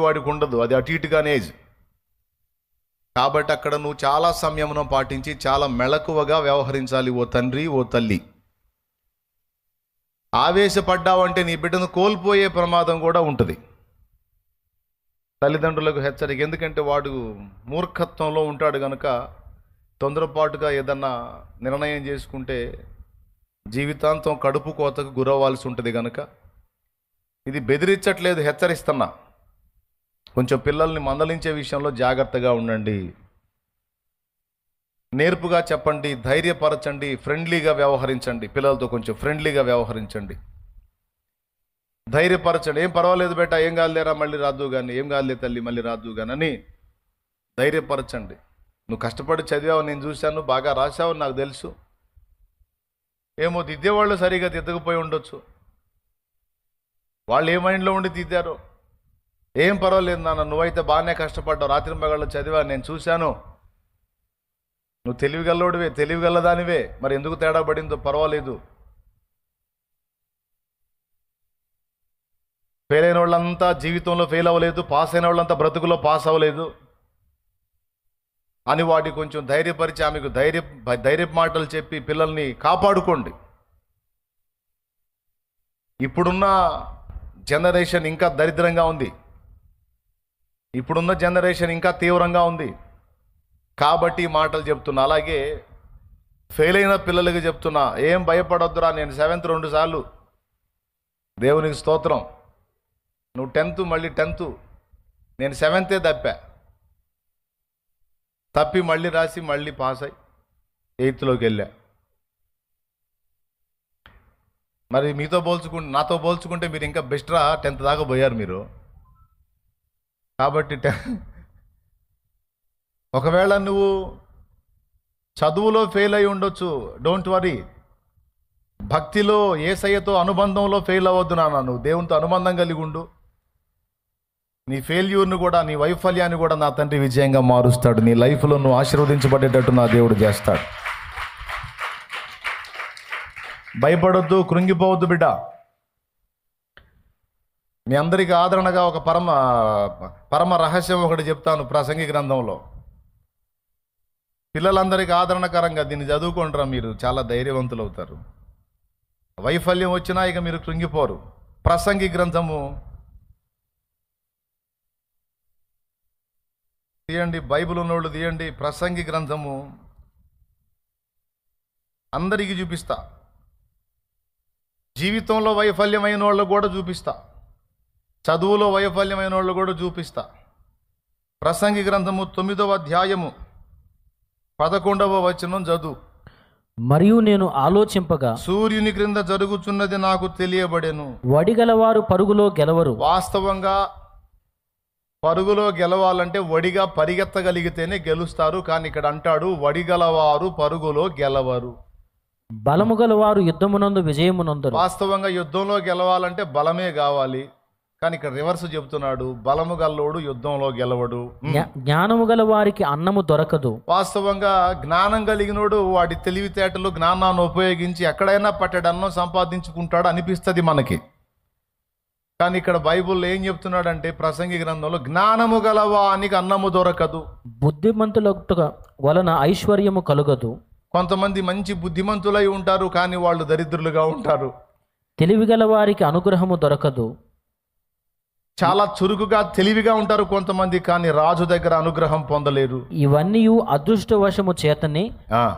వాడికి ఉండదు, అది అటు ఇటుగానే ఏజ్. కాబట్టి అక్కడ నువ్వు చాలా సంయమనం పాటించి చాలా మెళకువగా వ్యవహరించాలి ఓ తండ్రి, ఓ తల్లి. ఆవేశపడ్డావంటే నీ బిడ్డను కోల్పోయే ప్రమాదం కూడా ఉంటుంది. తల్లిదండ్రులకు హెచ్చరిక, ఎందుకంటే వాడు మూర్ఖత్వంలో ఉంటాడు కనుక తొందరపాటుగా ఏదన్నా నిర్ణయం చేసుకుంటే జీవితాంతం కడుపు కోతకు గురవ్వాల్సి ఉంటుంది కనుక ఇది బెదిరించట్లేదు, హెచ్చరిస్తున్నా. కొంచెం పిల్లల్ని మందలించే విషయంలో జాగ్రత్తగా ఉండండి, నేర్పుగా చెప్పండి, ధైర్యపరచండి, ఫ్రెండ్లీగా వ్యవహరించండి. పిల్లలతో కొంచెం ఫ్రెండ్లీగా వ్యవహరించండి, ధైర్యపరచండి. ఏం పర్వాలేదు బేటా, ఏం కాదులేరా, మళ్ళీ రాదు కానీ, ఏం కాదులే తల్లి, మళ్ళీ రాదు కానీ అని ధైర్యపరచండి. నువ్వు కష్టపడి చదివావు, నేను చూశాను, బాగా రాశావు, నాకు తెలుసు. ఏమో దిద్దేవాళ్ళు సరిగా దిద్దకపోయి ఉండొచ్చు, వాళ్ళు ఏ మైండ్లో ఉండి దిద్దారో. ఏం పర్వాలేదు నాన్న, నువ్వైతే బాగానే కష్టపడ్డావు, రాత్రి మగళ్ళు చదివా, నేను చూశాను, నువ్వు తెలివిగల్లోడివే, తెలివిగల్లదానివే, మరి ఎందుకు తేడా పడిందో పర్వాలేదు. ఫెయిల్ అయిన వాళ్ళంతా జీవితంలో ఫెయిల్ అవ్వలేదు, పాస్ అయిన వాళ్ళంతా బ్రతుకులో పాస్ అవ్వలేదు అని వాటికి కొంచెం ధైర్యపరిచి ఆమెకు ధైర్య మాటలు చెప్పి పిల్లల్ని కాపాడుకోండి. ఇప్పుడున్న జనరేషన్ ఇంకా దరిద్రంగా ఉంది, ఇప్పుడున్న జనరేషన్ ఇంకా తీవ్రంగా ఉంది కాబట్టి మాటలు చెప్తున్నా. అలాగే ఫెయిల్ అయిన పిల్లలకి చెప్తున్నా, ఏం భయపడొద్దురా, నేను 7th 2 సార్లు, దేవునికి స్తోత్రం. నువ్వు 10th మళ్ళీ 10th, నేను 7th తప్పి మళ్ళీ రాసి మళ్ళీ పాస్ అయ్యి 8th వెళ్ళా. మరి నాతో పోల్చుకుంటే మీరు ఇంకా బెస్ట్రా, 10th దాకా పోయారు మీరు. కాబట్టి ఒకవేళ నువ్వు చదువులో ఫెయిల్ అయి ఉండొచ్చు, డోంట్ వరీ. భక్తిలో యేసయ్యతో అనుబంధంలో ఫెయిల్ అవ్వద్దు నాన్న, నువ్వు దేవునితో అనుబంధం కలిగి ఉండు. నీ ఫెయిల్యూర్ను కూడా, నీ వైఫల్యాన్ని కూడా నా తండ్రి విజయంగా మారుస్తాడు. నీ లైఫ్లో నువ్వు ఆశీర్వదించబడేటట్టు నా దేవుడు చేస్తాడు. భయపడొద్దు, కృంగిపోవద్దు బిడ్డ. మీ అందరికీ ఆదరణగా ఒక పరమ రహస్యం ఒకటి చెప్తాను. ప్రసంగి గ్రంథంలో పిల్లలందరికీ ఆదరణకరంగా దీన్ని చదువుకుంటారా, మీరు చాలా ధైర్యవంతులు అవుతారు. వైఫల్యం వచ్చినా ఇక మీరు కృంగిపోరు. ప్రసంగి గ్రంథము తీయండి, బైబిల్ ఉన్నోళ్ళు తీయండి. ప్రసంగి గ్రంథము అందరికీ చూపిస్తా, జీవితంలో వైఫల్యమైన వాళ్ళు కూడా చూపిస్తా, చదువులో వైఫల్యమైన వాళ్ళు కూడా చూపిస్తా. ప్రసంగి గ్రంథము 9వ అధ్యాయము 11వ వచనం చదువు. మరియు నేను ఆలోచింపగా, సూర్యుని క్రింద జరుగుచున్నది నాకు తెలియబడెను. వడిగలవారు పరుగులో గెలవరు. వాస్తవంగా పరుగులో గెలవాలంటే వడిగా పరిగెత్తగలిగితేనే గెలుస్తారు. కానీ ఇక్కడ అంటాడు, వడిగలవారు పరుగులో గెలవరు. బలము గలవారు యుద్ధమునందు విజయమునందరు. వాస్తవంగా యుద్ధంలో గెలవాలంటే బలమే కావాలి, కానీ ఇక్కడ రివర్స్ చెబుతున్నాడు, బలము గల్లోడు యుద్ధంలో గెలవడు. జ్ఞానము గల వారికి అన్నము దొరకదు. వాస్తవంగా జ్ఞానం కలిగినోడు వాడి తెలివితేటలు, జ్ఞానాన్ని ఉపయోగించి ఎక్కడైనా పట్టెడు అన్నం సంపాదించుకుంటాడు అనిపిస్తుంది మనకి. కానీ ఇక్కడ బైబుల్ ఏం చెప్తున్నాడంటే, ప్రసంగి గ్రంథంలో జ్ఞానము గలవానికి అన్నము దొరకదు, బుద్ధిమంతుల వలన ఐశ్వర్యము కలుగదు. కొంతమంది మంచి బుద్ధిమంతులై ఉంటారు కానీ వాళ్ళు దరిద్రులుగా ఉంటారు. తెలివిగల వారికి అనుగ్రహము దొరకదు. చాలా చురుకుగా తెలివిగా ఉంటారు కొంతమంది, కానీ రాజు దగ్గర అనుగ్రహం పొందలేరు. ఇవన్నీ అదృష్టవశము చేతనే,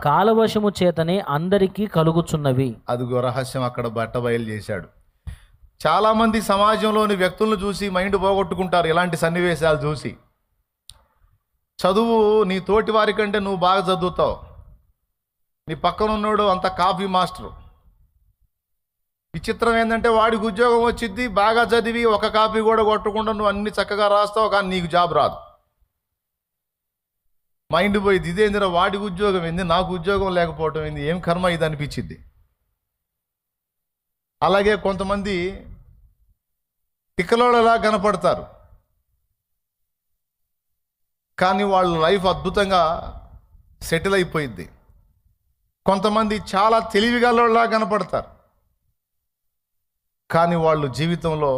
కాలవశము చేతనే అందరికీ కలుగుచున్నవి. అదిగో రహస్యం అక్కడ బట్టబయలు చేశాడు. చాలా మంది సమాజంలోని వ్యక్తులను చూసి మైండ్ పోగొట్టుకుంటారు. ఇలాంటి సన్నివేశాలు చూసి, చదువు నీ తోటి వారి కంటే నువ్వు బాగా చదువుతావు, నీ పక్కన ఉన్నాడు అంత కాపీ మాస్టరు. విచిత్రం ఏంటంటే వాడికి ఉద్యోగం వచ్చింది, బాగా చదివి ఒక కాపీ కూడా కొట్టకుండా నువ్వు అన్ని చక్కగా రాస్తావు, కానీ నీకు జాబ్ రాదు. మైండ్ పోయింది, ఇదేందిరా వాడికి ఉద్యోగం ఏంది, నాకు ఉద్యోగం లేకపోవటం ఏంది, ఏం కర్మ ఇది అనిపించింది. అలాగే కొంతమంది తిక్కలోళ్ళలా కనపడతారు, కానీ వాళ్ళ లైఫ్ అద్భుతంగా సెటిల్ అయిపోయింది. కొంతమంది చాలా తెలివిగలలా కనపడతారు, కానీ వాళ్ళు జీవితంలో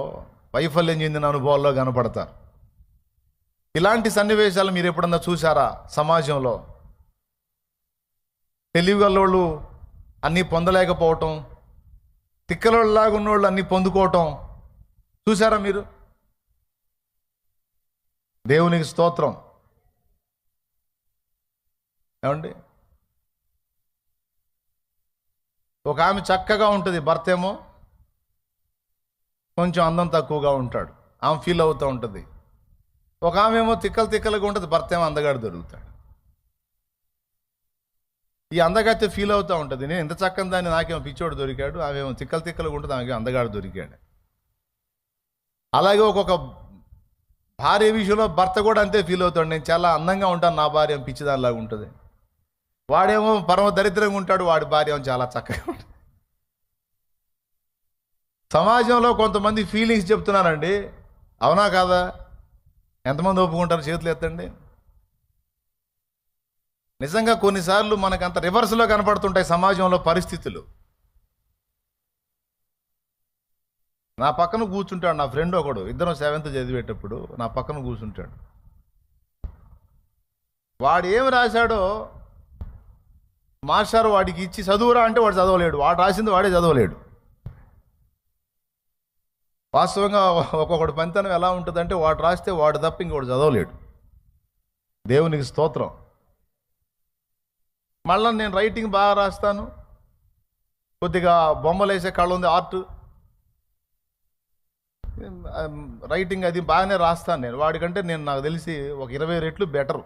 వైఫల్యం చెందిన అనుభవాల్లో కనపడతారు. ఇలాంటి సన్నివేశాలు మీరు ఎప్పుడన్నా చూసారా సమాజంలో? తెలివిగల్లోళ్ళు అన్నీ పొందలేకపోవటం, తిక్కలోళ్ళలాగా ఉన్నోళ్ళు అన్నీ పొందుకోవటం చూసారా మీరు? దేవునికి స్తోత్రం. ఏమండి, ఒక ఆమె చక్కగా ఉంటుంది, భర్త ఏమో కొంచెం అందం తక్కువగా ఉంటాడు, ఆమె ఫీల్ అవుతూ ఉంటుంది. ఒక ఆమె ఏమో తిక్కలుగా ఉంటుంది, భర్త ఏమో అందగాడు దొరుకుతాడు. ఈ అందగాడితే ఫీల్ అవుతూ ఉంటుంది, నేను ఇంత చక్కని దాన్ని నాకేమో పిచ్చోడు దొరికాడు, ఆమె ఏమో తిక్కలుగా ఉంటుంది, ఆమెకి అందగాడు దొరికాడు. అలాగే ఒక్కొక్క భార్య విషయంలో భర్త కూడా అంతే ఫీల్ అవుతాడు, నేను చాలా అందంగా ఉంటాను, నా భార్య పిచ్చిదానిలాగా ఉంటుంది. వాడేమో పరమ దరిద్రంగా ఉంటాడు, వాడి భార్య ఏమో చాలా చక్కగా ఉంటుంది. సమాజంలో కొంతమంది ఫీలింగ్స్ చెప్తున్నానండి, అవునా కాదా? ఎంతమంది ఒప్పుకుంటారు? చేతులు ఎత్తండి. నిజంగా కొన్నిసార్లు మనకంత రివర్స్లో కనపడుతుంటాయి సమాజంలో పరిస్థితులు. నా పక్కన కూర్చుంటాడు నా ఫ్రెండ్ ఒకడు, ఇద్దరం 7th చదివేటప్పుడు నా పక్కన కూర్చుంటాడు. వాడు ఏమి రాశాడో మాస్టర్ వాడికి ఇచ్చి చదువురా అంటే వాడు చదవలేడు, వాడు రాసింది వాడే చదవలేడు. వాస్తవంగా ఒక్కొక్కడు పనితనం ఎలా ఉంటుందంటే వాడు రాస్తే వాడు తప్ప ఇంకోటి చదవలేడు. దేవునికి స్తోత్రం. మళ్ళీ నేను రైటింగ్ బాగా రాస్తాను, కొద్దిగా బొమ్మలు వేసే కళ ఉంది, ఆర్ట్, రైటింగ్ అది బాగానే రాస్తాను నేను. వాడికంటే నేను నాకు తెలిసి ఒక 20 రెట్లు బెటరు.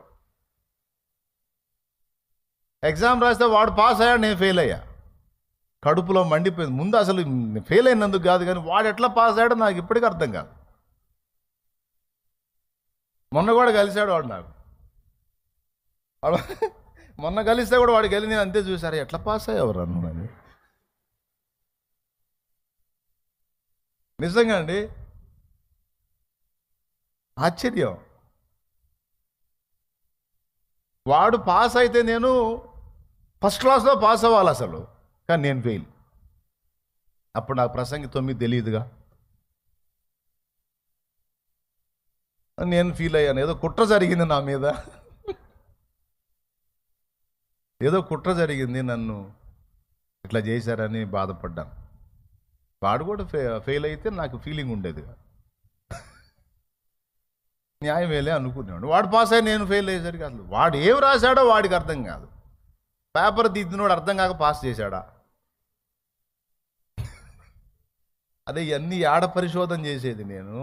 ఎగ్జామ్ రాస్తే వాడు పాస్ అయ్యాడు, నేను ఫెయిల్ అయ్యా. కడుపులో మండిపోయింది. ముందు అసలు ఫెయిల్ అయినందుకు కాదు, కానీ వాడు ఎట్లా పాస్ అయ్యాడో నాకు ఇప్పటికీ అర్థం కాదు. మొన్న కూడా కలిశాడు వాడు నాకు, మొన్న కలిస్తే కూడా వాడికి వెళ్ళి నేను అంతే చూసారు, ఎట్లా పాస్ అయ్యేవారు అన్నాను. నిజంగా అండి, ఆశ్చర్యం. వాడు పాస్ అయితే నేను ఫస్ట్ క్లాస్లో పాస్ అవ్వాలి అసలు, కానీ నేను ఫెయిల్. అప్పుడు నాకు ప్రసంగి 9 తెలియదుగా, నేను ఫీల్ అయ్యాను. ఏదో కుట్ర జరిగింది నా మీద, ఏదో కుట్ర జరిగింది, నన్ను ఇట్లా చేశారని బాధపడ్డాను. వాడు కూడా ఫెయిల్ అయితే నాకు ఫీలింగ్ ఉండేది, న్యాయమేలే అనుకునేవాడు. వాడు పాస్ అయ్యి నేను ఫెయిల్ అయ్యేసరికి అసలు వాడు ఏం రాశాడో వాడికి అర్థం కాదు. పేపర్ దిద్దినోడు అర్థం కాక పాస్ చేశాడా? అదే ఇవన్నీ ఆడ పరిశోధన చేసేది నేను.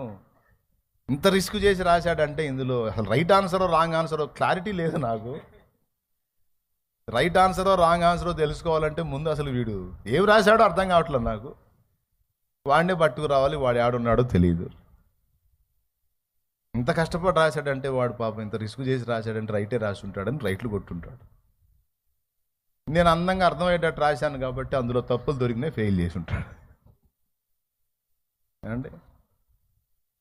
ఇంత రిస్క్ చేసి రాశాడంటే ఇందులో అసలు రైట్ ఆన్సరో రాంగ్ ఆన్సరో క్లారిటీ లేదు నాకు. రైట్ ఆన్సరో రాంగ్ ఆన్సరో తెలుసుకోవాలంటే ముందు అసలు వీడు ఏం రాశాడో అర్థం కావట్లేదు నాకు. వాడినే పట్టుకు రావాలి, వాడు ఆడున్నాడో తెలియదు. ఇంత కష్టపడి రాశాడంటే వాడు పాపం ఇంత రిస్క్ చేసి రాశాడంటే రైటే రాసి ఉంటాడని రైట్లు కొట్టుంటాడు. నేను అందంగా అర్థమయ్యేటట్టు రాశాను కాబట్టి అందులో తప్పులు దొరికినాయి, ఫెయిల్ చేసి ఉంటాడు. ఏమండి,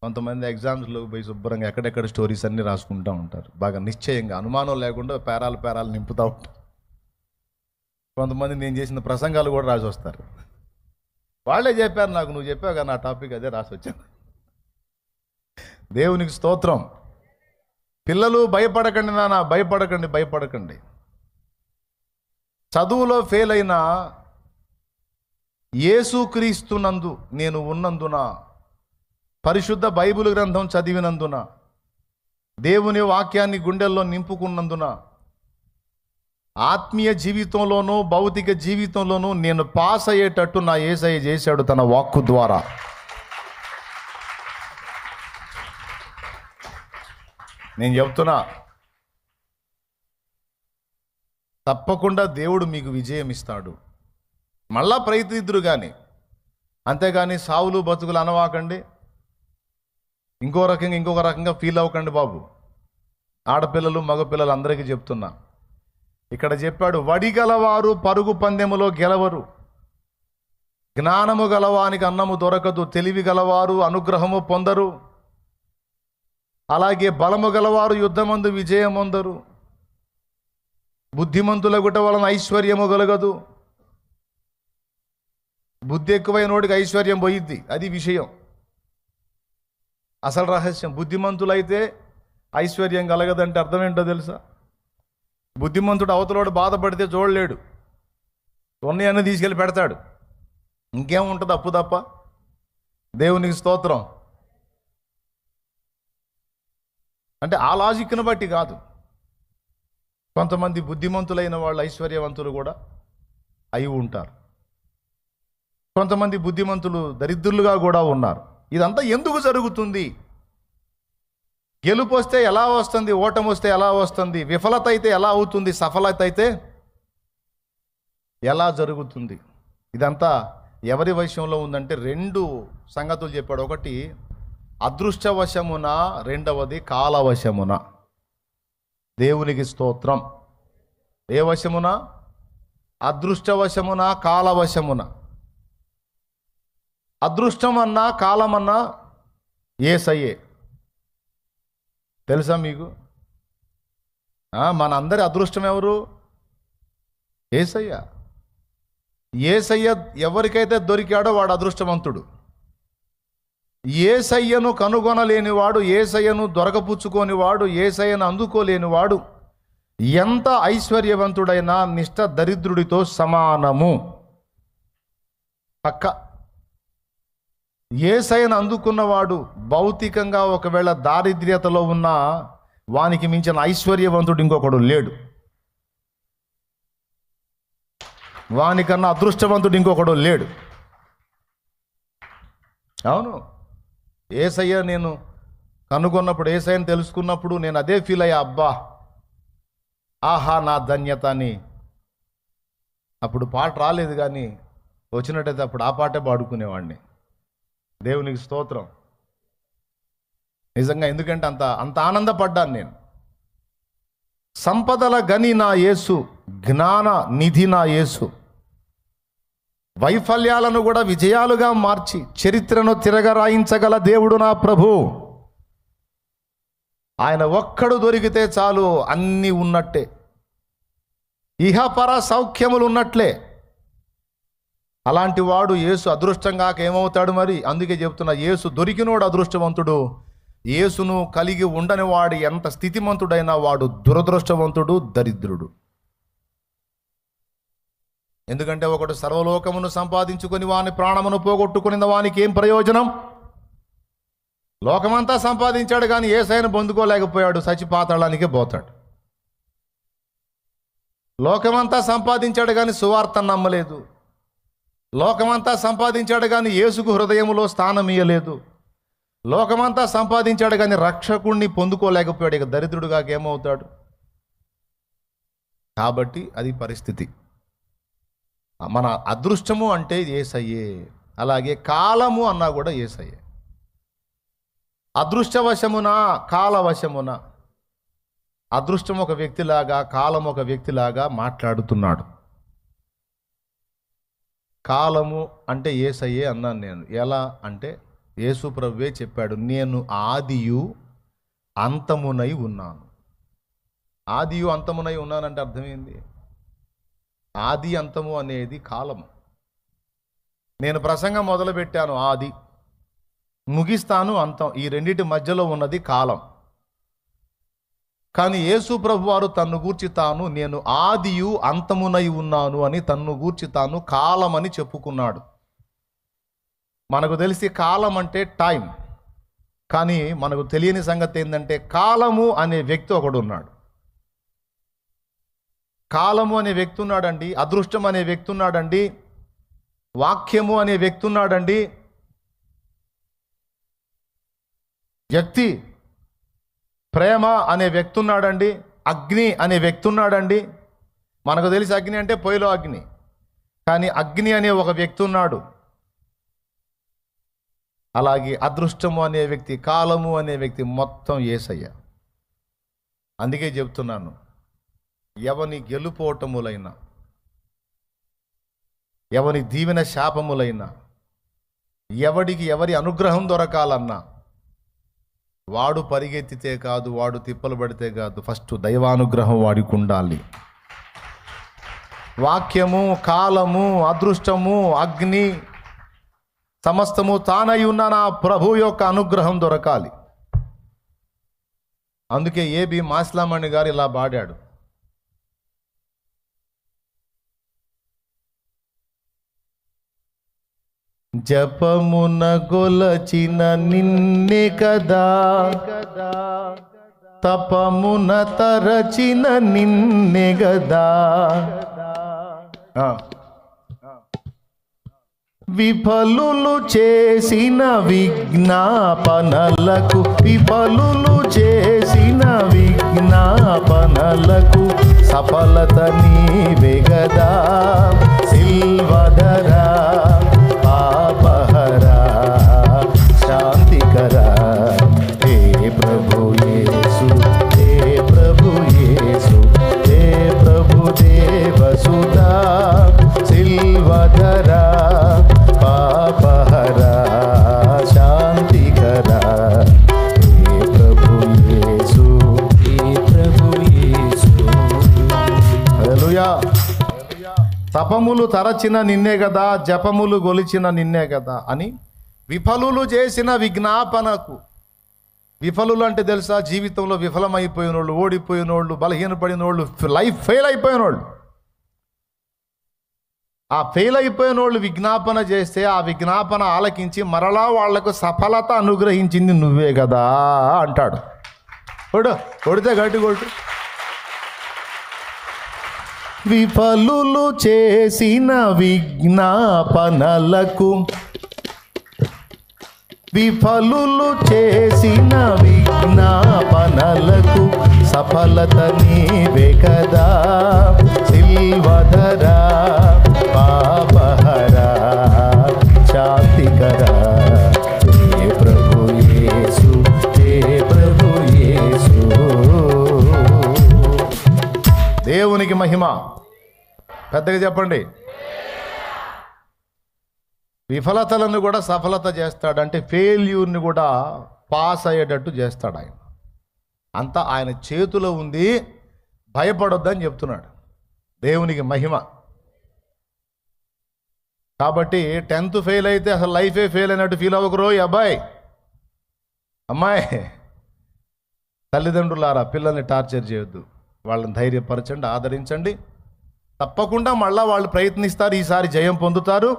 కొంతమంది ఎగ్జామ్స్లోకి పోయి శుభ్రంగా ఎక్కడెక్కడ స్టోరీస్ అన్నీ రాసుకుంటూ ఉంటారు, బాగా నిశ్చయంగా అనుమానం లేకుండా పేరాలు నింపుతూ ఉంటారు. కొంతమంది నేను చేసిన ప్రసంగాలు కూడా రాసి వస్తారు. వాళ్ళే చెప్పారు నాకు, నువ్వు చెప్పావు కదా నా టాపిక్ అదే రాసి వచ్చాను. దేవునికి స్తోత్రం. పిల్లలు భయపడకండి నాన్న, భయపడకండి. చదువులో ఫెయిల్ అయిన యేసుక్రీస్తునందు నేను ఉన్నందున, పరిశుద్ధ బైబిల్ గ్రంథం చదివినందున, దేవుని వాక్యాన్ని గుండెల్లో నింపుకున్నందున, ఆత్మీయ జీవితంలోనూ భౌతిక జీవితంలోనూ నేను పాస్ అయ్యేటట్టు నా యేసయ్య చేశాడు తన వాక్కు ద్వారా. నేను చెప్తున్నా, తప్పకుండా దేవుడు మీకు విజయం ఇస్తాడు. మళ్ళా ప్రయత్నిద్దురు కానీ, అంతేగాని సావులు బతుకులు అనవాకండి, ఇంకొక రకంగా ఫీల్ అవ్వకండి బాబు. ఆడపిల్లలు మగపిల్లలు అందరికీ చెప్తున్నా, ఇక్కడ చెప్పాడు, వడిగలవారు పరుగు పందెములో గెలవరు, జ్ఞానము గలవానికి అన్నము దొరకదు, తెలివి గలవారు అనుగ్రహము పొందరు, అలాగే బలము గలవారు యుద్ధమందు విజయమొందరు, బుద్ధిమంతుల గుట వలన ఐశ్వర్యము కలగదు. బుద్ధి ఎక్కువైనోడికి ఐశ్వర్యం పోయిద్ది, అది విషయం, అసలు రహస్యం. బుద్ధిమంతులైతే ఐశ్వర్యం కలగదంటే అర్థం ఏంటో తెలుసా? బుద్ధిమంతుడు అవతలోడు బాధపడితే చూడలేడు, ఉన్నాయన్నీ తీసుకెళ్ళి పెడతాడు. ఇంకేముంటుంది అప్పు తప్ప. దేవునికి స్తోత్రం. అంటే ఆ లాజిక్ను బట్టి కాదు. కొంతమంది బుద్ధిమంతులైన వాళ్ళు ఐశ్వర్యవంతులు కూడా అయి ఉంటారు. కొంతమంది బుద్ధిమంతులు దరిద్రులుగా కూడా ఉన్నారు. ఇదంతా ఎందుకు జరుగుతుంది? గెలుపు వస్తే ఎలా వస్తుంది, ఓటమి వస్తే ఎలా వస్తుంది, విఫలత అయితే ఎలా అవుతుంది, సఫలత అయితే ఎలా జరుగుతుంది? ఇదంతా ఎవరి వశంలో ఉందంటే 2 సంగతులు చెప్పాడు. ఒకటి అదృష్టవశమున, రెండవది కాలవశమున. దేవునికి స్తోత్రం. ఏ వశమున? అదృష్టవశమున, కాలవశమున. అదృష్టమన్నా కాలమన్నా యేసయ్యే. తెలుసా మీకు? మన అందరి అదృష్టం ఎవరు? యేసయ్య. యేసయ్య ఎవరికైతే దొరికాడో వాడు అదృష్టవంతుడు. యేసయ్యను కనుగొనలేనివాడు, యేసయ్యను దొరకపుచ్చుకోనివాడు, యేసయ్యను అందుకోలేనివాడు ఎంత ఐశ్వర్యవంతుడైనా నిష్ఠ దరిద్రుడితో సమానము. పక్క. యేసయ్యను అందుకున్నవాడు భౌతికంగా ఒకవేళ దారిద్ర్యతలో ఉన్న వానికి మించిన ఐశ్వర్యవంతుడు ఇంకొకడు లేడు. వానికన్నా అదృష్టవంతుడు ఇంకొకడు లేడు. అవును. యేసయ్య నేను కనుగొన్నప్పుడు, యేసయ్యను తెలుసుకున్నప్పుడు నేను అదే ఫీల్ అయ్యా. అబ్బా, ఆహా నా ధన్యత అని. అప్పుడు పాట రాలేదు, కానీ వచ్చినట్టయితే అప్పుడు ఆ పాటే పాడుకునేవాడిని. దేవునికి స్తోత్రం. నిజంగా. ఎందుకంటే అంత ఆనందపడ్డాను నేను. సంపదల గని నా యేసు, జ్ఞాన నిధి నా యేసు, వైఫల్యాలను కూడా విజయాలుగా మార్చి చరిత్రను తిరగరాయించగల దేవుడు నా ప్రభు. ఆయన ఒక్కడు దొరికితే చాలు, అన్నీ ఉన్నట్టే, ఇహపర సౌఖ్యములు ఉన్నట్లే. అలాంటి వాడు యేసు అదృష్టంగా ఏమవుతాడు మరి? అందుకే చెప్తున్నా, యేసు దొరికినోడు అదృష్టవంతుడు. యేసును కలిగి ఉండని వాడు ఎంత స్థితిమంతుడైనా వాడు దురదృష్టవంతుడు, దరిద్రుడు. ఎందుకంటే ఒకడు సర్వలోకమును సంపాదించుకొని వాని ప్రాణమును పోగొట్టుకుని వానికి ఏం ప్రయోజనం? లోకమంతా సంపాదించాడు కానీ యేసయ్యను పొందుకోలేకపోయాడు, చచ్చిపాతాళానికే పోతాడు. లోకమంతా సంపాదించాడు కానీ సువార్త నమ్మలేదు. లోకమంతా సంపాదించాడు కానీ యేసుకు హృదయములో స్థానం ఇయ్యలేదు. లోకమంతా సంపాదించాడు కానీ రక్షకుణ్ణి పొందుకోలేకపోయాడు. ఇక దరిద్రుడుగా ఏమవుతాడు? కాబట్టి అది పరిస్థితి. మన అదృష్టము అంటే యేసయ్యే. అలాగే కాలము అన్నా కూడా యేసయ్యే. అదృష్టవశమున, కాలవశమున. అదృష్టం ఒక వ్యక్తిలాగా, కాలం ఒక వ్యక్తిలాగా మాట్లాడుతున్నాడు. కాలము అంటే యేసయ్యే అన్నాను నేను. ఎలా అంటే యేసు ప్రభువే చెప్పాడు, నేను ఆదియు అంతమునై ఉన్నాను. ఆదియు అంతమునై ఉన్నానంటే అర్థమైంది. ఆది అంతము అనేది కాలము. నేను ప్రసంగం మొదలుపెట్టాను ఆది, ముగిస్తాను అంతం. ఈ రెండింటి మధ్యలో ఉన్నది కాలం. కానీ యేసు ప్రభు వారు తన్ను గూర్చి తాను నేను ఆదియు అంతమునై ఉన్నాను అని తన్ను గూర్చి తాను కాలమని చెప్పుకున్నాడు. మనకు తెలిసి కాలం అంటే టైం, కానీ మనకు తెలియని సంగతి ఏంటంటే కాలము అనే వ్యక్తి ఒకడు ఉన్నాడు. కాలము అనే వ్యక్తి ఉన్నాడండి, అదృష్టం అనే వ్యక్తి ఉన్నాడండి, వాక్యము అనే వ్యక్తి ఉన్నాడండి, వ్యక్తి ప్రేమ అనే వ్యక్తి ఉన్నాడండి, అగ్ని అనే వ్యక్తి ఉన్నాడండి. మనకు తెలిసి అగ్ని అంటే పొయ్యిలో అగ్ని, కానీ అగ్ని అనే ఒక వ్యక్తి ఉన్నాడు. అలాగే అదృష్టము అనే వ్యక్తి, కాలము అనే వ్యక్తి, మొత్తం యేసయ్య. అందుకే చెప్తున్నాను, ఎవని గెలుపోటములైనా, ఎవని దీవెన శాపములైనా, ఎవడికి ఎవరి అనుగ్రహం దొరకాలన్నా వాడు పరిగెత్తితే కాదు, వాడు తిప్పలు పడితే కాదు, ఫస్ట్ దైవానుగ్రహం వాడికి ఉండాలి. వాక్యము, కాలము, అదృష్టము, అగ్ని సమస్తము తానై ఉన్న నా ప్రభు యొక్క అనుగ్రహం దొరకాలి. అందుకే ఏబి మాస్లామణి గారు ఇలా పాడాడు. జపమున గొలచిన నిన్నే కదా, తపమున తరచిన నిన్నే గదా, విఫలులు చేసిన విజ్ఞాపనలకు, విఫలులు చేసిన విజ్ఞాపనలకు సఫలత నీవే గదా. సిల్వధరా పాపహరా శాంతికరా, హే ప్రభు యేసు, హే ప్రభు యేసు, హే ప్రభు దేవసుతా. సిల్వధరా పాపహరా శాంతికరా, హే ప్రభు యేసు, హే ప్రభు యేసు. హల్లెలూయా. తపములు తరచిన నిన్నే కదా, జపములు గొలిచిన నిన్నే కదా అని విఫలులు చేసిన విజ్ఞాపనకు. విఫలులు అంటే తెలుసా? జీవితంలో విఫలమైపోయిన వాళ్ళు, ఓడిపోయిన వాళ్ళు, బలహీనపడిన వాళ్ళు, లైఫ్ ఫెయిల్ అయిపోయిన వాళ్ళు. ఆ ఫెయిల్ అయిపోయిన వాళ్ళు విజ్ఞాపన చేస్తే ఆ విజ్ఞాపన ఆలకించి మరలా వాళ్లకు సఫలత అనుగ్రహించింది నువ్వే కదా అంటాడు. కొడితే గట్టి కొట్టు. విఫలులు చేసిన విజ్ఞాపనలకు, విఫలులు చేసిన విజ్ఞాపనలకు సఫలత నీవే కదా. సిల్వధరా పాపహరా శాంతికరా, హే ప్రభు యేసు, హే ప్రభు యేసు. దేవునికి మహిమ. పెద్దగా చెప్పండి. విఫలతలను కూడా సఫలత చేస్తాడు. అంటే ఫెయిల్యూర్ని కూడా పాస్ అయ్యేటట్టు చేస్తాడు ఆయన. అంతా ఆయన చేతిలో ఉంది, భయపడొద్దని చెప్తున్నాడు. దేవునికి మహిమ. కాబట్టి 10th ఫెయిల్ అయితే అసలు లైఫే ఫెయిల్ అయినట్టు ఫీల్ అవ్వకరో అబ్బాయి అమ్మాయి. తల్లిదండ్రులారా, పిల్లల్ని టార్చర్ చేయొద్దు. వాళ్ళని ధైర్యపరచండి, ఆదరించండి. తప్పకుండా మళ్ళా వాళ్ళు ప్రయత్నిస్తారు, ఈసారి జయం పొందుతారు.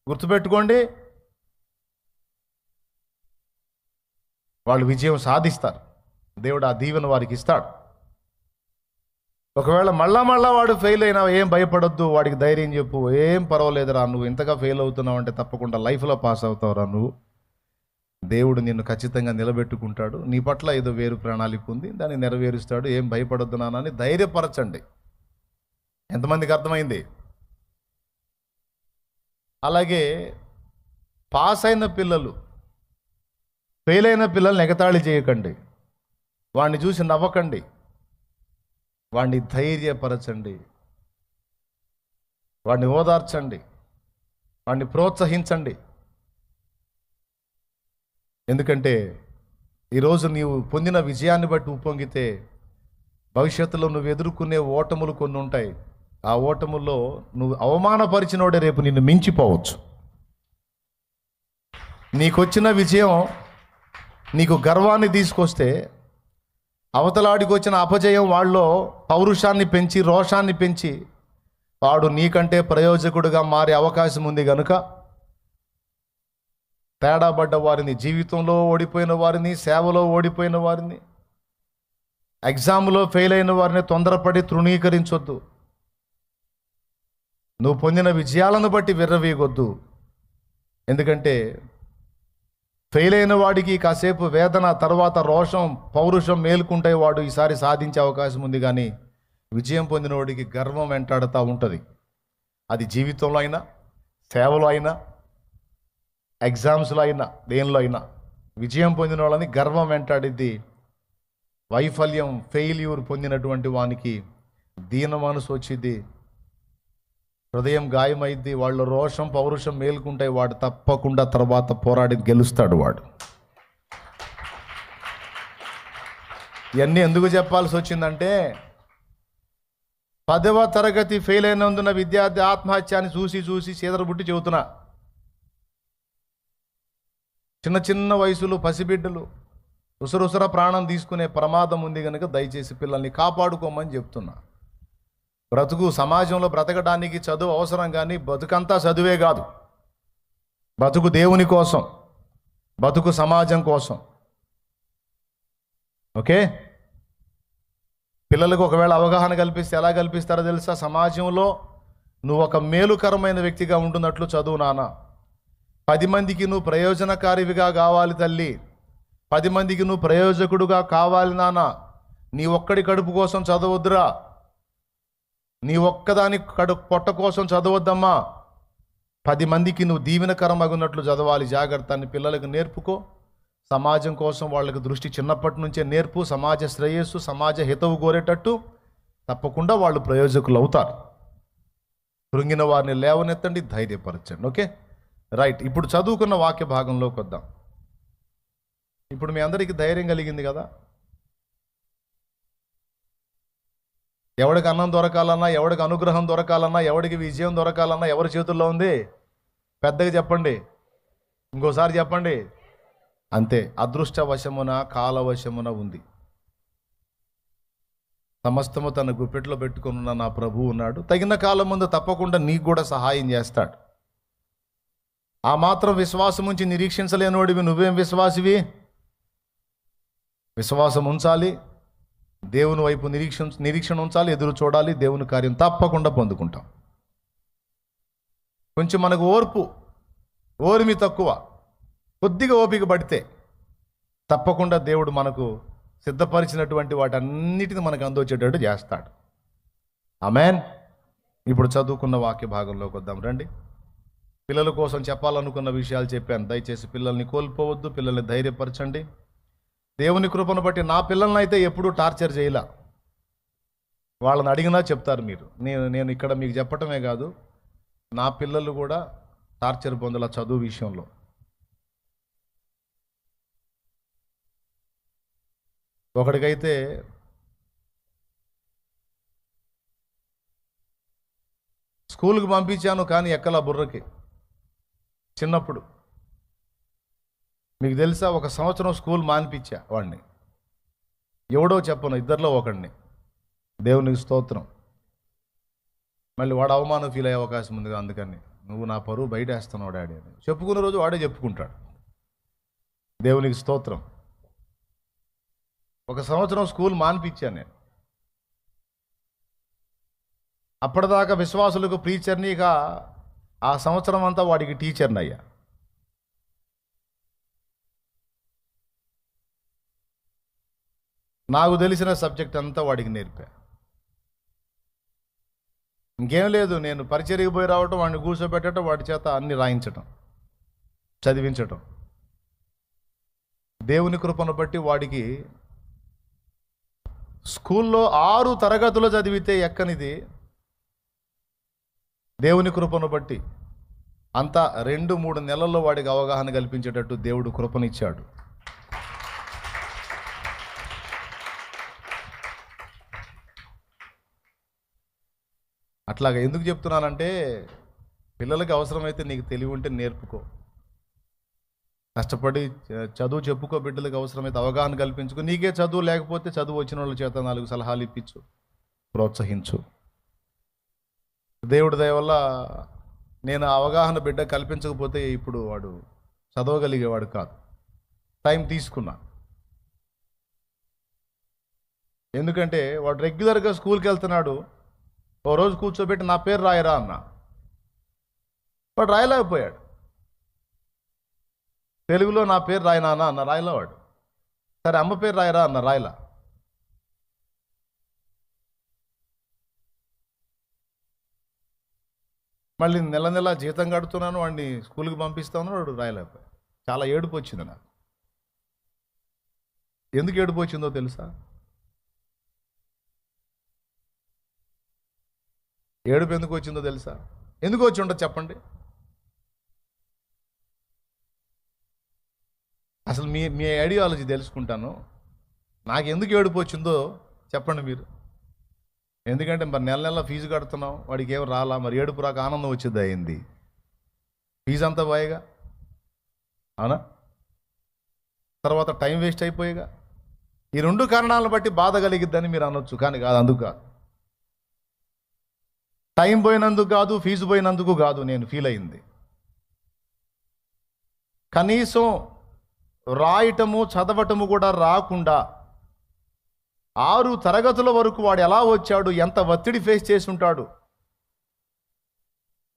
గుర్తుపెట్టుకోండి, వాళ్ళు విజయం సాధిస్తారు. దేవుడు ఆ దీవెన వారికి ఇస్తాడు. ఒకవేళ మళ్ళా వాడు ఫెయిల్ అయినా ఏం భయపడొద్దు, వాడికి ధైర్యం చెప్పు. ఏం పర్వాలేదురా, నువ్వు ఇంతగా ఫెయిల్ అవుతున్నావు అంటే తప్పకుండా లైఫ్లో పాస్ అవుతావురా నువ్వు. దేవుడు నిన్ను ఖచ్చితంగా నిలబెట్టుకుంటాడు. నీ పట్ల ఏదో వేరు ప్రణాళిక ఉంది, దాన్ని నెరవేరుస్తాడు. ఏం భయపడొద్దు నాన్నని ధైర్యపరచండి. ఎంతమందికి అర్థమైంది? అలాగే పాస్ అయిన పిల్లలు, ఫెయిల్ అయిన పిల్లల్ని ఎగతాళి చేయకండి. వాడిని చూసి నవ్వకండి, వాడిని ధైర్యపరచండి, వాడిని ఓదార్చండి, వాడిని ప్రోత్సహించండి. ఎందుకంటే ఈరోజు నీవు పొందిన విజయాన్ని బట్టి ఉప్పొంగితే భవిష్యత్తులో నువ్వు ఎదుర్కొనే ఓటములు కొన్ని ఉంటాయి. ఆ ఓటముల్లో నువ్వు అవమానపరిచినోడే రేపు నిన్ను మించిపోవచ్చు. నీకొచ్చిన విజయం నీకు గర్వాన్ని తీసుకొస్తే అవతలాడికి వచ్చిన అపజయం వాళ్ళలో పౌరుషాన్ని పెంచి, రోషాన్ని పెంచి వాడు నీకంటే ప్రయోజకుడుగా మారే అవకాశం ఉంది. కనుక తేడా పడ్డ వారిని, జీవితంలో ఓడిపోయిన వారిని, సేవలో ఓడిపోయిన వారిని, ఎగ్జామ్లో ఫెయిల్ అయిన వారిని తొందరపడి తృణీకరించొద్దు. నువ్వు పొందిన విజయాలను బట్టి విర్రవీయొద్దు. ఎందుకంటే ఫెయిల్ అయిన వాడికి కాసేపు వేదన, తర్వాత రోషం, పౌరుషం మేలుకుంటాయి. వాడు ఈసారి సాధించే అవకాశం ఉంది. కానీ విజయం పొందిన వాడికి గర్వం వెంటాడుతూ ఉంటుంది. అది జీవితంలో అయినా, సేవలో అయినా, ఎగ్జామ్స్లో అయినా, దేనిలో అయినా విజయం పొందిన వాళ్ళని గర్వం వెంటాడిద్ది. వైఫల్యం, ఫెయిల్యూర్ పొందినటువంటి వానికి దీన మనసు వచ్చింది, హృదయం గాయమైద్ది, వాళ్ళు రోషం, పౌరుషం మేలుకుంటాయి. వాడు తప్పకుండా తర్వాత పోరాడి గెలుస్తాడు. వాడు ఇవన్నీ ఎందుకు చెప్పాల్సి వచ్చిందంటే 10వ తరగతి ఫెయిల్ అయినందున విద్యార్థి ఆత్మహత్యాన్ని చూసి చీదరబుట్టి చెబుతున్నా. చిన్న వయసులు పసిబిడ్డలు ఉసరుసర ప్రాణం తీసుకునే ప్రమాదం ఉంది కనుక దయచేసి పిల్లల్ని కాపాడుకోమని చెప్తున్నా. బ్రతుకు సమాజంలో బ్రతకడానికి చదువు అవసరం, కానీ బతుకంతా చదువే కాదు. బతుకు దేవుని కోసం, బతుకు సమాజం కోసం. ఓకే, పిల్లలకు ఒకవేళ అవగాహన కల్పిస్తే ఎలా కల్పిస్తారో తెలుసా? సమాజంలో నువ్వు ఒక మేలుకరమైన వ్యక్తిగా ఉంటున్నట్లు చదువు నాన్న. 10 మందికి నువ్వు ప్రయోజనకారివిగా కావాలి తల్లి. 10 మందికి నువ్వు ప్రయోజకుడుగా కావాలి నాన్న. నీ ఒక్కడి కడుపు కోసం చదవద్దురా. నీ ఒక్కదాని పొట్ట కోసం చదవద్దమ్మా. 10 మందికి నువ్వు దీవెనకరమగున్నట్లు చదవాలి. జాగ్రత్త అని పిల్లలకు నేర్పుకో. సమాజం కోసం వాళ్ళకి దృష్టి చిన్నప్పటి నుంచే నేర్పు. సమాజ శ్రేయస్సు, సమాజ హితవు కోరేటట్టు తప్పకుండా వాళ్ళు ప్రయోజకులు అవుతారు. కృంగిన వారిని లేవనెత్తండి, ధైర్యపరచండి. Okay, right. ఇప్పుడు చదువుకున్న వాక్య భాగంలోకి వద్దాం. ఇప్పుడు మీ అందరికీ ధైర్యం కలిగింది కదా? ఎవడికి అన్నం దొరకాలన్నా, ఎవడికి అనుగ్రహం దొరకాలన్నా, ఎవడికి విజయం దొరకాలన్నా ఎవరి చేతుల్లో ఉంది? పెద్దగా చెప్పండి, ఇంకోసారి చెప్పండి. అంతే, అదృష్టవశమున కాలవశమున ఉంది. సమస్తము తన గుప్పెట్లో పెట్టుకున్న నా ప్రభువు ఉన్నాడు. తగిన కాలం ముందు తప్పకుండా నీకు కూడా సహాయం చేస్తాడు. ఆ మాత్రం విశ్వాసం ఉంచి నిరీక్షించలేనోడివి నువ్వేం విశ్వాసివి? విశ్వాసం ఉంచాలి, దేవుని వైపు నిరీక్షణ ఉంచాలి, ఎదురు చూడాలి. దేవుని కార్యం తప్పకుండా పొందుకుంటాం. కొంచెం మనకు ఓర్మి తక్కువ. కొద్దిగా ఓపిక పడితే తప్పకుండా దేవుడు మనకు సిద్ధపరిచినటువంటి వాటన్నిటిని మనకు అందొచ్చేటట్టు చేస్తాడు. ఆమేన్. ఇప్పుడు చదువుకున్న వాక్య భాగంలోకి వద్దాం రండి. పిల్లల కోసం చెప్పాలనుకున్న విషయాలు చెప్పాను. దయచేసి పిల్లల్ని కోల్పోవద్దు, పిల్లల్ని ధైర్యపరచండి. దేవుని కృపను బట్టి నా పిల్లల్ని అయితే ఎప్పుడూ టార్చర్ చేయలా. వాళ్ళని అడిగినా చెప్తారు మీరు. నేను ఇక్కడ మీకు చెప్పటమే కాదు, నా పిల్లలు కూడా టార్చర్ పొందల చదువు విషయంలో. ఒకడికైతే స్కూల్కి పంపించాను, కానీ ఎక్కలా బుర్రకి. చిన్నప్పుడు మీకు తెలుసా, 1 సంవత్సరం స్కూల్ మానిపించా వాడిని. ఎవడో చెప్పను, ఇద్దరిలో ఒకడిని. దేవునికి స్తోత్రం. మళ్ళీ వాడు అవమానం ఫీల్ అయ్యే అవకాశం ఉంది. అందుకని నువ్వు నా పరువు బయట వేస్తున్నావు డాడీ అని చెప్పుకున్న రోజు వాడే చెప్పుకుంటాడు. దేవునికి స్తోత్రం. 1 సంవత్సరం స్కూల్ మానిపించాను నేను. అప్పటిదాకా విశ్వాసులకు ప్రీచర్ని, ఇక ఆ సంవత్సరం అంతా వాడికి టీచర్ని అయ్యా. నాకు తెలిసిన సబ్జెక్ట్ అంతా వాడికి నేర్పా. ఇంకేం లేదు, నేను పరిచర్యకి పోయి రావటం, వాడిని కూర్చోబెట్టడం, వాడి చేత అన్ని రాయించటం, చదివించటం. దేవుని కృపను బట్టి వాడికి స్కూల్లో 6 తరగతులు చదివితే ఎక్కనిది దేవుని కృపను బట్టి అంతా 2-3 నెలల్లో వాడికి అవగాహన కల్పించేటట్టు దేవుడు కృపనిచ్చాడు. అట్లాగా ఎందుకు చెప్తున్నానంటే, పిల్లలకి అవసరమైతే నీకు తెలివి ఉంటే నేర్పుకో, కష్టపడి చదువు చెప్పుకో. బిడ్డలకు అవసరమైతే అవగాహన కల్పించుకో. నీకే చదువు లేకపోతే చదువు వచ్చిన వాళ్ళ చేత 4 సలహాలు ఇప్పించు, ప్రోత్సహించు. దేవుడి దయ వల్ల నేను అవగాహన బిడ్డ కల్పించకపోతే ఇప్పుడు వాడు చదవగలిగేవాడు కాదు. టైం తీసుకున్నా. ఎందుకంటే వాడు రెగ్యులర్గా స్కూల్కి వెళ్తున్నాడు. ఓ రోజు కూర్చోబెట్టి నా పేరు రాయరా అన్న, వాడు రాయలేకపోయాడు. తెలుగులో నా పేరు రాయనా అన్న, రాయలేవాడు. సరే అమ్మ పేరు రాయరా అన్న, రాయలా. మళ్ళీ నెల నెల జీతం కడుతున్నాను, వాడిని స్కూల్కి పంపిస్తాను, వాడు రాయలేకపోయాడు. చాలా ఏడుపు వచ్చింది నాకు. ఎందుకు ఏడుపు వచ్చిందో తెలుసా? ఏడుపు ఎందుకు వచ్చిందో తెలుసా? ఎందుకు వచ్చి ఉండదు చెప్పండి. అసలు మీ ఐడియాలజీ తెలుసుకుంటాను. నాకు ఎందుకు ఏడుపు వచ్చిందో చెప్పండి మీరు. ఎందుకంటే మరి నెల నెల ఫీజు కడుతున్నాం, వాడికి ఏం రాలా, మరి ఏడుపు రాక ఆనందం వచ్చింది అయింది. ఫీజు అంతా పోయేగా, అవునా? తర్వాత టైం వేస్ట్ అయిపోయేగా. ఈ 2 కారణాలను బట్టి బాధ కలిగిద్దని మీరు అనొచ్చు, కానీ కాదు, అందుకు కాదు. టైం పోయినందుకు కాదు, ఫీజు పోయినందుకు కాదు నేను ఫీల్ అయింది. కనీసం రాయటము చదవటము కూడా రాకుండా 6 తరగతుల వరకు వాడు ఎలా వచ్చాడు, ఎంత ఒత్తిడి ఫేస్ చేసి ఉంటాడు.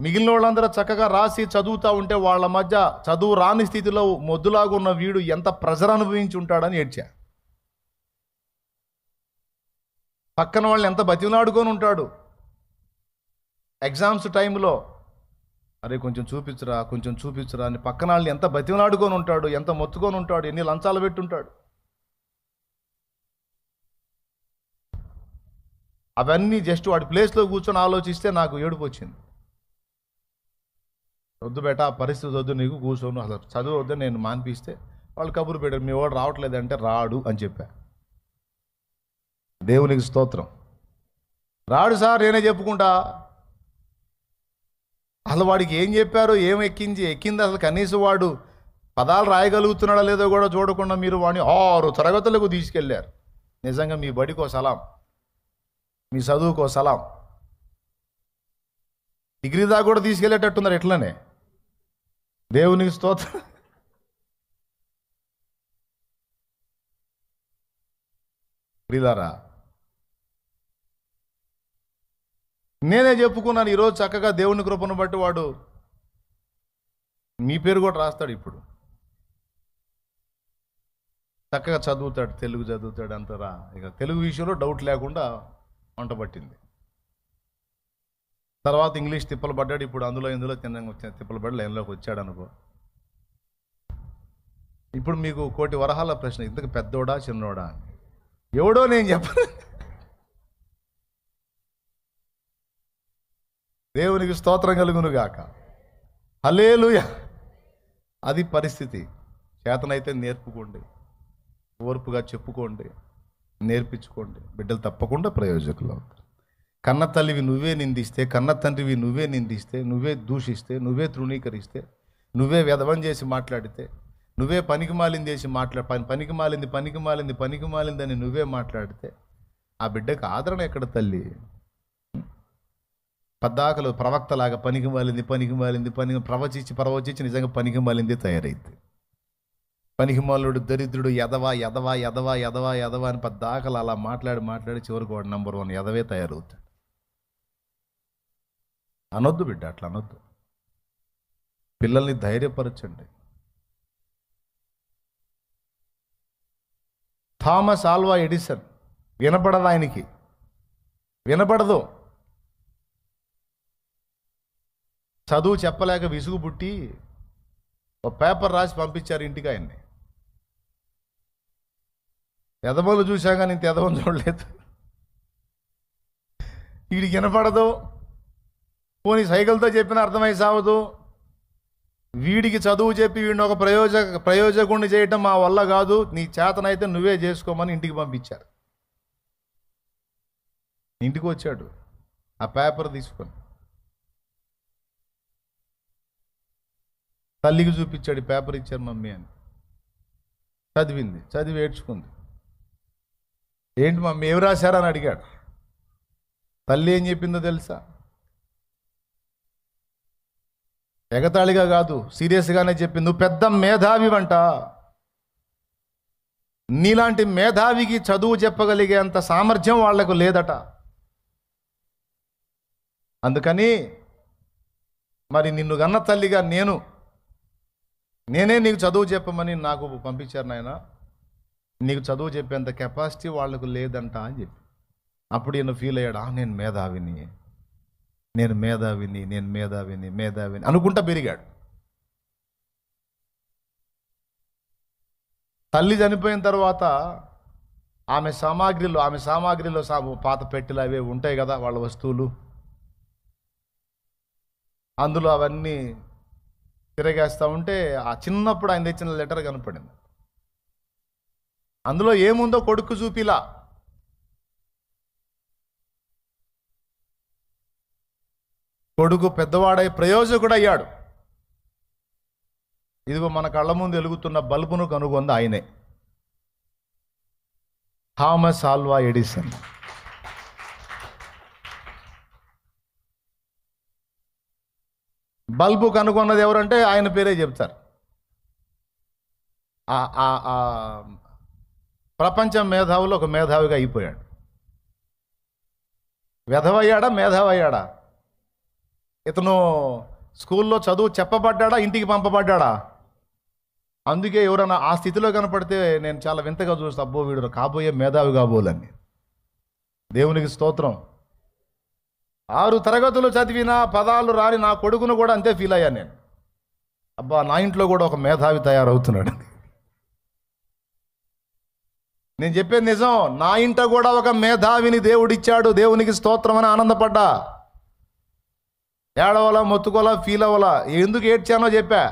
మిగిలిన వాళ్ళందరూ చక్కగా రాసి చదువుతూ ఉంటే వాళ్ళ మధ్య చదువు రాని స్థితిలో మొద్దులాగా ఉన్న వీడు ఎంత ప్రెజర్ అనుభవించి ఉంటాడని ఏడ్చా. పక్కన వాళ్ళని ఎంత బతిలాడుకొని ఉంటాడు. ఎగ్జామ్స్ టైంలో అరే కొంచెం చూపించురా అని పక్కన వాళ్ళని ఎంత బతిలాడుకొని ఉంటాడు, ఎంత మొత్తుకొని ఉంటాడు, ఎన్ని లంచాలు పెట్టుంటాడు. అవన్నీ జస్ట్ వాడి ప్లేస్లో కూర్చొని ఆలోచిస్తే నాకు ఏడుపు వచ్చింది. వద్దు బేట, ఆ పరిస్థితి వద్దు, నీకు కూర్చోను, అసలు చదువు వద్దు నేను మాన్పిస్తే వాళ్ళు కబురు పెట్టారు, మీ వాడు రావట్లేదంటే రాడు అని చెప్పా. దేవునికి స్తోత్రం. రాడు సార్, నేనే చెప్పుకుంటా. అసలు వాడికి ఏం చెప్పారో, ఏం ఎక్కింది అసలు కనీసం వాడు పదాలు రాయగలుగుతున్నాడా లేదో కూడా చూడకుండా మీరు వాడిని 6 తరగతులకు తీసుకెళ్ళారు. నిజంగా మీ బడికో సలాం, మీ చదువుకో సలాం. డిగ్రీ దాకా కూడా తీసుకెళ్ళేటట్టున్నారు ఎట్లనే. దేవునికి స్తోత్రం. ప్రియులారా, నేనే చెప్పుకున్నాను ఈరోజు చక్కగా దేవుని కృపను బట్టి వాడు మీ పేరు కూడా రాస్తాడు. ఇప్పుడు చక్కగా చదువుతాడు, తెలుగు చదువుతాడు అంతరా. ఇక తెలుగు విషయంలో డౌట్ లేకుండా వంట పట్టింది. తర్వాత ఇంగ్లీష్ తిప్పలు పడ్డాడు. ఇప్పుడు ఇందులో తిప్పలు పడి లైన్లోకి వచ్చాడు అనుకో. ఇప్పుడు మీకు 1,000,000 వరహాల ప్రశ్న, ఇంతకు పెద్దోడా చిన్నోడా? ఎవడో నేను చెప్పను. దేవునికి స్తోత్రం కలుగును గాక. హల్లెలూయా. అది పరిస్థితి. చేతనైతే నేర్పుకోండి, ఓర్పుగా చెప్పుకోండి, నేర్పించుకోండి. బిడ్డలు తప్పకుండా ప్రయోజకులు అవుతారు. కన్న తల్లివి నువ్వే నిందిస్తే, కన్న తండ్రివి నువ్వే నిందిస్తే, నువ్వే దూషిస్తే, నువ్వే తృణీకరిస్తే, నువ్వే వ్యధవం చేసి మాట్లాడితే, నువ్వే పనికి మాలింది అని నువ్వే మాట్లాడితే ఆ బిడ్డకు ఆదరణ ఎక్కడ తల్లి? పద్దాకలు ప్రవక్తలాగా పనికి మాలింది ప్రవచించి నిజంగా పనికి మాలింది తయారైంది. పనికిమాలుడు, దరిద్రుడు, ఎదవా అని పద్దాకలు అలా మాట్లాడి చివరికి వాడు నంబర్ 1 ఎదవే తయారవుతాడు. అనొద్దు బిడ్డ, అట్లా అనొద్దు. పిల్లల్ని ధైర్యపరచండి. థామస్ ఆల్వా ఎడిసన్ వినపడదు, ఆయనకి వినపడదు. చదువు చెప్పలేక విసుగు పుట్టి ఒక పేపర్ రాసి పంపించారు ఇంటికి ఆయన్ని. ఎదవలు చూసా కానీ ఇంత ఎదవని చూడలేదు. వీడికి వినపడదు, పోనీ సైకిల్తో చెప్పిన అర్థమై సావదు. వీడికి చదువు చెప్పి వీడిని ఒక ప్రయోజకుడిని చేయటం మా వల్ల కాదు, నీ చేతనైతే నువ్వే చేసుకోమని ఇంటికి పంపించారు. ఇంటికి వచ్చాడు ఆ పేపర్ తీసుకొని, తల్లికి చూపించాడు. పేపర్ ఇచ్చారు మమ్మీ అని. చదివి ఏడ్చుకుంది. ఏంటి మమ్మీ ఏమి రాశారని అడిగాడు. తల్లి ఏం చెప్పిందో తెలుసా? ఎగతాళిగా కాదు, సీరియస్గానే చెప్పింది. నువ్వు పెద్ద మేధావివంట, నీలాంటి మేధావికి చదువు చెప్పగలిగేంత సామర్థ్యం వాళ్లకు లేదట. అందుకని మరి నిన్ను గన్న తల్లిగా నేనే నీకు చదువు చెప్పమని నాకు పంపించారు నాయన. నీకు చదువు చెప్పేంత కెపాసిటీ వాళ్లకు లేదంట అని చెప్పి. అప్పుడు ఈయన ఫీల్ అయ్యాడు, నేను మేధావిని అనుకుంటా పెరిగాడు. తల్లి చనిపోయిన తర్వాత ఆమె సామాగ్రిలో పాత పెట్టెలు అవి ఉంటాయి కదా, వాళ్ళ వస్తువులు, అందులో అవన్నీ తిరగేస్తూ ఉంటే ఆ చిన్నప్పుడు ఆయన తెచ్చిన లెటర్ కనపడింది. అందులో ఏముందో కొడుకు చూపిలా. కొడుకు పెద్దవాడై ప్రయోజకుడు అయ్యాడు. ఇదిగో మన కళ్ళ ముందు వెలుగుతున్న బల్బును కనుగొంది ఆయనే. Thomas Alva Edison. బల్బు కనుగొన్నది ఎవరంటే ఆయన పేరే చెప్తారు. ప్రపంచ మేధావులు ఒక మేధావిగా అయిపోయాడు. వెధవయ్యాడా మేధావయ్యాడా? ఇతను స్కూల్లో చదువు చెప్పబడ్డా, ఇంటికి పంపబడ్డా? అందుకే ఎవరైనా ఆ స్థితిలో కనపడితే నేను చాలా వింతగా చూస్తా, అబ్బో వీడు కాబోయే మేధావి కాబోలని. దేవునికి స్తోత్రం. 6 తరగతులు చదివిన పదాలు రాని నా కొడుకును కూడా అంతే ఫీల్ అయ్యాను నేను. అబ్బా, నా ఇంట్లో కూడా ఒక మేధావి తయారవుతున్నాడు. నేను చెప్పేది నిజం. నా ఇంట కూడా ఒక మేధావిని దేవుడిచ్చాడు, దేవునికి స్తోత్రం అని ఆనందపడ్డా. ఏడవలా, మొత్తుకోలా, ఫీల్ అవ్వాలా. ఎందుకు ఏడ్చానో చెప్పా.